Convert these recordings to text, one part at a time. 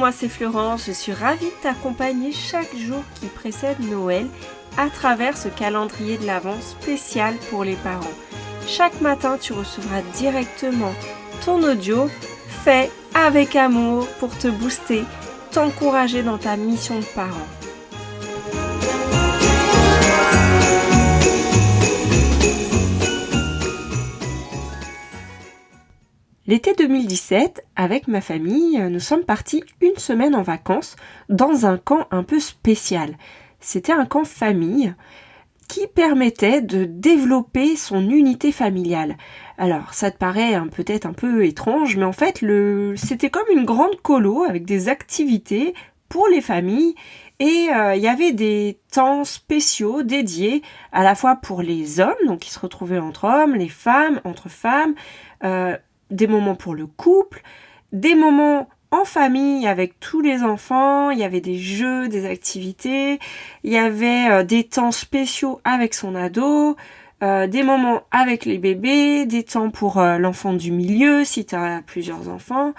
moi c'est Florence, je suis ravie de t'accompagner chaque jour qui précède Noël à travers ce calendrier de l'Avent spécial pour les parents. Chaque matin, tu recevras directement ton audio fait avec amour pour te booster, t'encourager dans ta mission de parent. L'été 2017, avec ma famille, nous sommes partis une semaine en vacances dans un camp un peu spécial. C'était un camp famille qui permettait de développer son unité familiale. Alors, ça te paraît peut-être un peu étrange, mais en fait, c'était comme une grande colo avec des activités pour les familles et il y avait des temps spéciaux dédiés à la fois pour les hommes, donc qui se retrouvaient entre hommes, les femmes, entre femmes, des moments pour le couple, des moments en famille avec tous les enfants, il y avait des jeux, des activités, il y avait des temps spéciaux avec son ado, des moments avec les bébés, des temps pour l'enfant du milieu si tu as plusieurs enfants.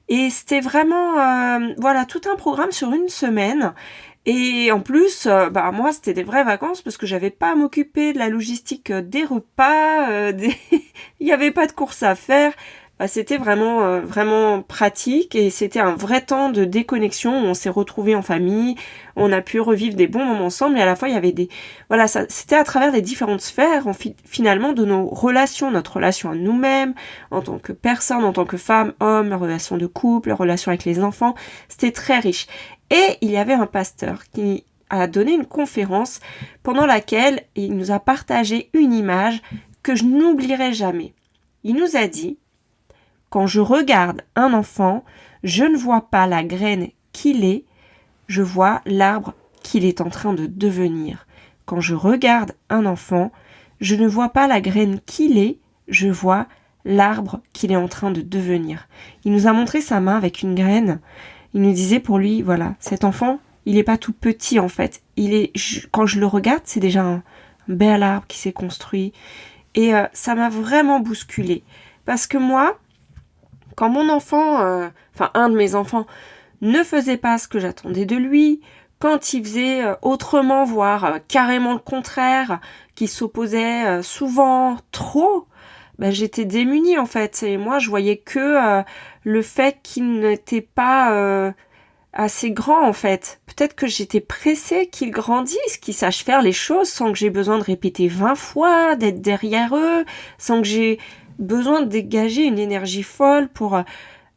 Et c'était vraiment tout un programme sur une semaine. Et en plus, moi, c'était des vraies vacances parce que j'avais pas à m'occuper de la logistique des repas, il n'y avait pas de course à faire. C'était vraiment pratique et c'était un vrai temps de déconnexion où on s'est retrouvés en famille, on a pu revivre des bons moments ensemble et à la fois il y avait c'était à travers les différentes sphères finalement de nos relations, notre relation à nous-mêmes, en tant que personne, en tant que femme, homme, la relation de couple, la relation avec les enfants, c'était très riche. Et il y avait un pasteur qui a donné une conférence pendant laquelle il nous a partagé une image que je n'oublierai jamais. Il nous a dit: quand je regarde un enfant, je ne vois pas la graine qu'il est, je vois l'arbre qu'il est en train de devenir. Quand je regarde un enfant, je ne vois pas la graine qu'il est, je vois l'arbre qu'il est en train de devenir. Il nous a montré sa main avec une graine. Il nous disait pour lui, voilà, cet enfant, il n'est pas tout petit en fait. Quand je le regarde, c'est déjà un bel arbre qui s'est construit. Et ça m'a vraiment bousculée. Parce que moi, quand mon enfant, un de mes enfants, ne faisait pas ce que j'attendais de lui, quand il faisait autrement, voire carrément le contraire, qu'il s'opposait souvent trop, j'étais démunie en fait. Et moi, je voyais que le fait qu'il n'était pas assez grand en fait. Peut-être que j'étais pressée qu'il grandisse, qu'il sache faire les choses sans que j'ai besoin de répéter 20 fois, d'être derrière eux, sans que j'ai besoin de dégager une énergie folle pour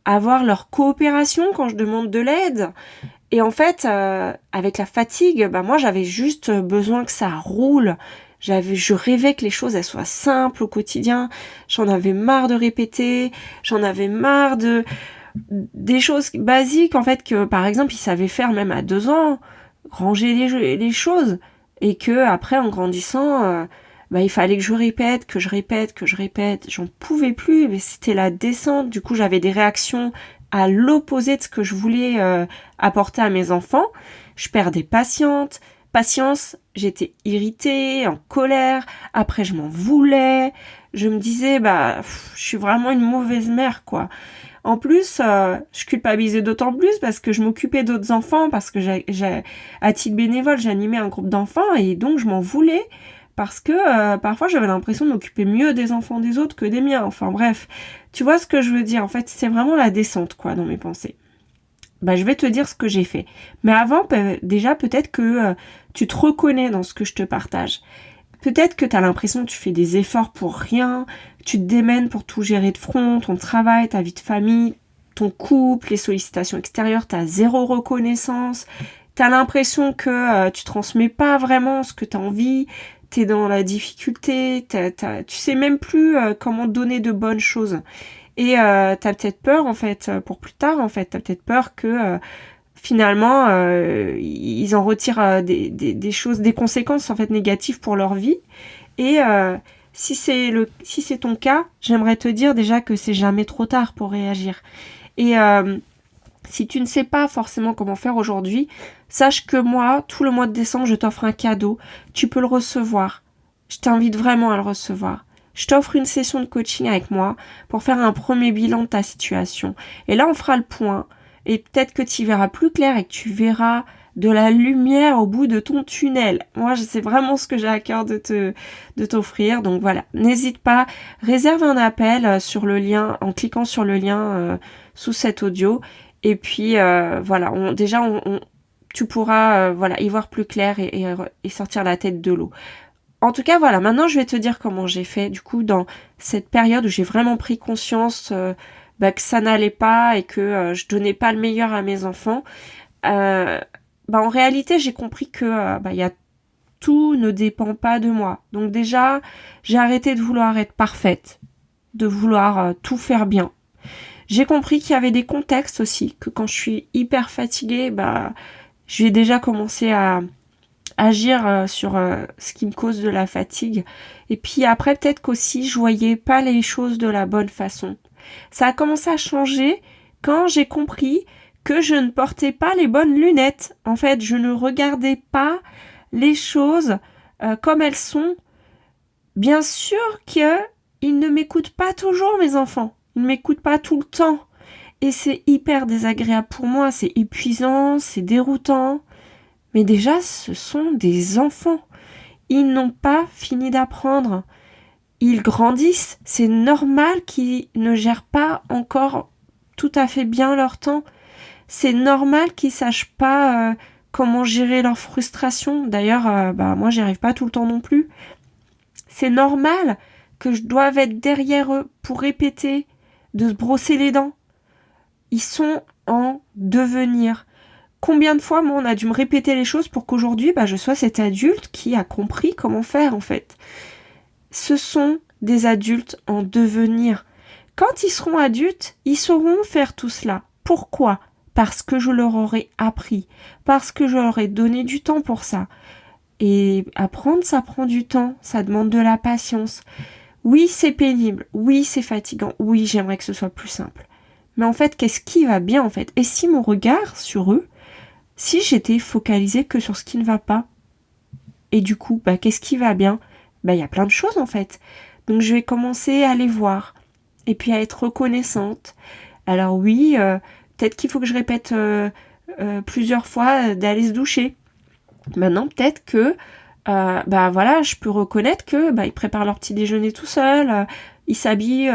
avoir leur coopération quand je demande de l'aide. Et en fait, avec la fatigue, moi j'avais juste besoin que ça roule. Je rêvais que les choses elles soient simples au quotidien. J'en avais marre de répéter, j'en avais marre des choses basiques en fait que par exemple il savait faire même à 2 ans, ranger les choses, et que après en grandissant il fallait que je répète, j'en pouvais plus, mais c'était la descente. Du coup, j'avais des réactions à l'opposé de ce que je voulais apporter à mes enfants. Je perdais patience, j'étais irritée, en colère, après je m'en voulais. Je me disais, je suis vraiment une mauvaise mère, quoi. En plus, je culpabilisais d'autant plus parce que je m'occupais d'autres enfants, parce que à titre bénévole, j'animais un groupe d'enfants et donc je m'en voulais. Parce que parfois j'avais l'impression de m'occuper mieux des enfants des autres que des miens. Enfin bref, tu vois ce que je veux dire. En fait, c'est vraiment la descente dans mes pensées. Je vais te dire ce que j'ai fait. Mais avant, déjà peut-être que tu te reconnais dans ce que je te partage. Peut-être que tu as l'impression que tu fais des efforts pour rien, tu te démènes pour tout gérer de front, ton travail, ta vie de famille, ton couple, les sollicitations extérieures, tu as zéro reconnaissance. Tu as l'impression que tu transmets pas vraiment ce que tu as envie. T'es dans la difficulté, tu sais même plus comment donner de bonnes choses. Et t'as peut-être peur en fait, pour plus tard en fait, t'as peut-être peur que finalement ils en retirent des choses, des conséquences en fait négatives pour leur vie. Et si c'est ton cas, j'aimerais te dire déjà que c'est jamais trop tard pour réagir. Et si tu ne sais pas forcément comment faire aujourd'hui, sache que moi, tout le mois de décembre, je t'offre un cadeau. Tu peux le recevoir. Je t'invite vraiment à le recevoir. Je t'offre une session de coaching avec moi pour faire un premier bilan de ta situation. Et là, on fera le point et peut-être que tu verras plus clair et que tu verras de la lumière au bout de ton tunnel. Moi, c'est vraiment ce que j'ai à cœur de t'offrir. Donc voilà, n'hésite pas, réserve un appel sur le lien, en cliquant sur le lien sous cet audio. Et puis voilà, tu pourras y voir plus clair et sortir la tête de l'eau. En tout cas, voilà, maintenant je vais te dire comment j'ai fait du coup dans cette période où j'ai vraiment pris conscience que ça n'allait pas et que je donnais pas le meilleur à mes enfants. En réalité, j'ai compris que tout ne dépend pas de moi. Donc déjà, j'ai arrêté de vouloir être parfaite, de vouloir tout faire bien. J'ai compris qu'il y avait des contextes aussi, que quand je suis hyper fatiguée, je vais déjà commencer à agir sur ce qui me cause de la fatigue. Et puis après, peut-être qu'aussi, je voyais pas les choses de la bonne façon. Ça a commencé à changer quand j'ai compris que je ne portais pas les bonnes lunettes. En fait, je ne regardais pas les choses comme elles sont. Bien sûr qu'ils ne m'écoutent pas toujours, mes enfants. Ils ne m'écoutent pas tout le temps. Et c'est hyper désagréable pour moi. C'est épuisant, c'est déroutant. Mais déjà, ce sont des enfants. Ils n'ont pas fini d'apprendre. Ils grandissent. C'est normal qu'ils ne gèrent pas encore tout à fait bien leur temps. C'est normal qu'ils sachent pas comment gérer leur frustration. D'ailleurs, moi, j'y arrive pas tout le temps non plus. C'est normal que je doive être derrière eux pour répéter, de se brosser les dents. Ils sont en devenir. Combien de fois, moi, on a dû me répéter les choses pour qu'aujourd'hui, je sois cet adulte qui a compris comment faire, en fait. Ce sont des adultes en devenir. Quand ils seront adultes, ils sauront faire tout cela. Pourquoi ? Parce que je leur aurai appris, parce que je leur ai donné du temps pour ça. Et apprendre, ça prend du temps, ça demande de la patience. Oui, c'est pénible, oui, c'est fatigant, oui, j'aimerais que ce soit plus simple. Mais en fait, qu'est-ce qui va bien, en fait ? Et si mon regard sur eux, si j'étais focalisée que sur ce qui ne va pas ? Et du coup, qu'est-ce qui va bien ? Il y a plein de choses, en fait. Donc, je vais commencer à les voir, et puis à être reconnaissante. Alors oui, peut-être qu'il faut que je répète plusieurs fois d'aller se doucher. Maintenant, peut-être que je peux reconnaître que ils préparent leur petit déjeuner tout seuls, ils s'habillent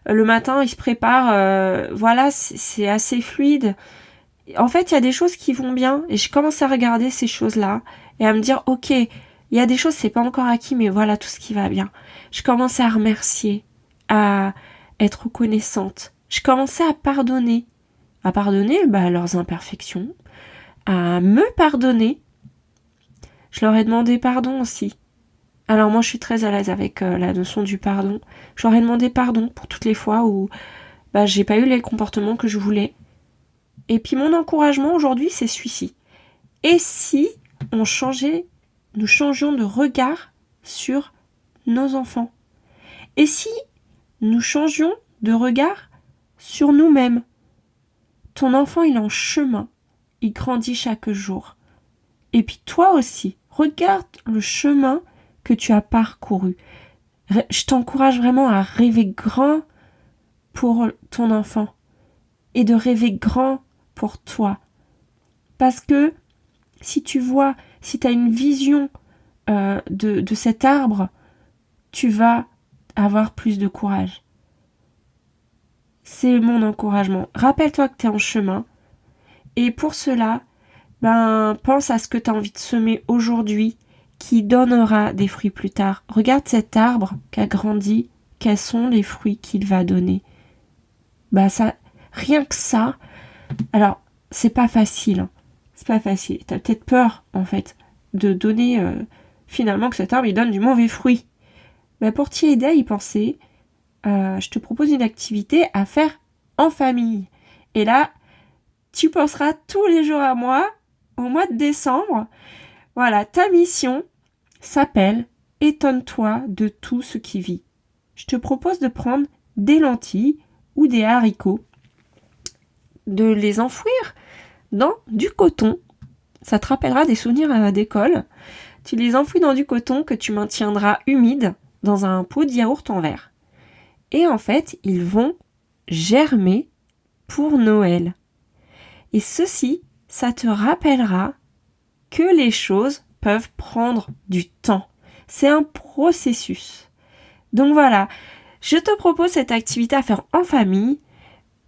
le matin, ils se préparent, c'est assez fluide. En fait, il y a des choses qui vont bien et je commence à regarder ces choses-là et à me dire ok, il y a des choses c'est pas encore acquis mais voilà tout ce qui va bien. Je commençais à remercier, à être reconnaissante. Je commençais à pardonner leurs imperfections, à me pardonner. Je leur ai demandé pardon aussi. Alors moi je suis très à l'aise avec la notion du pardon. Je leur ai demandé pardon pour toutes les fois où j'ai pas eu les comportements que je voulais. Et puis mon encouragement aujourd'hui c'est celui-ci. Et si nous changions de regard sur nos enfants ? Et si nous changions de regard sur nous-mêmes ? Ton enfant il est en chemin, il grandit chaque jour. Et puis toi aussi, regarde le chemin que tu as parcouru. Je t'encourage vraiment à rêver grand pour ton enfant et de rêver grand pour toi. Parce que si tu as une vision de cet arbre, tu vas avoir plus de courage. C'est mon encouragement. Rappelle-toi que tu es en chemin et pour cela, pense à ce que tu as envie de semer aujourd'hui qui donnera des fruits plus tard. Regarde cet arbre qui a grandi, quels sont les fruits qu'il va donner. Rien que ça, alors c'est pas facile. C'est pas facile. Tu as peut-être peur en fait de donner finalement que cet arbre il donne du mauvais fruit. Pour t'y aider à y penser, je te propose une activité à faire en famille. Et là, tu penseras tous les jours à moi au mois de décembre. Voilà, ta mission s'appelle « Étonne-toi de tout ce qui vit ». Je te propose de prendre des lentilles ou des haricots, de les enfouir dans du coton. Ça te rappellera des souvenirs d'école. Tu les enfouis dans du coton que tu maintiendras humide dans un pot de yaourt en verre. Et en fait, ils vont germer pour Noël. Et ceci, ça te rappellera que les choses peuvent prendre du temps. C'est un processus. Donc voilà, je te propose cette activité à faire en famille,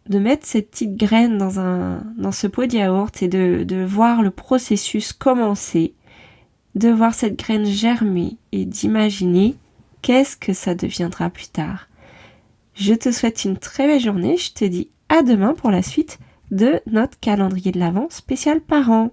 de mettre ces petites graines dans ce pot de yaourt et de voir le processus commencer, de voir cette graine germer et d'imaginer qu'est-ce que ça deviendra plus tard. Je te souhaite une très belle journée, je te dis à demain pour la suite de notre calendrier de l'Avent spécial parents.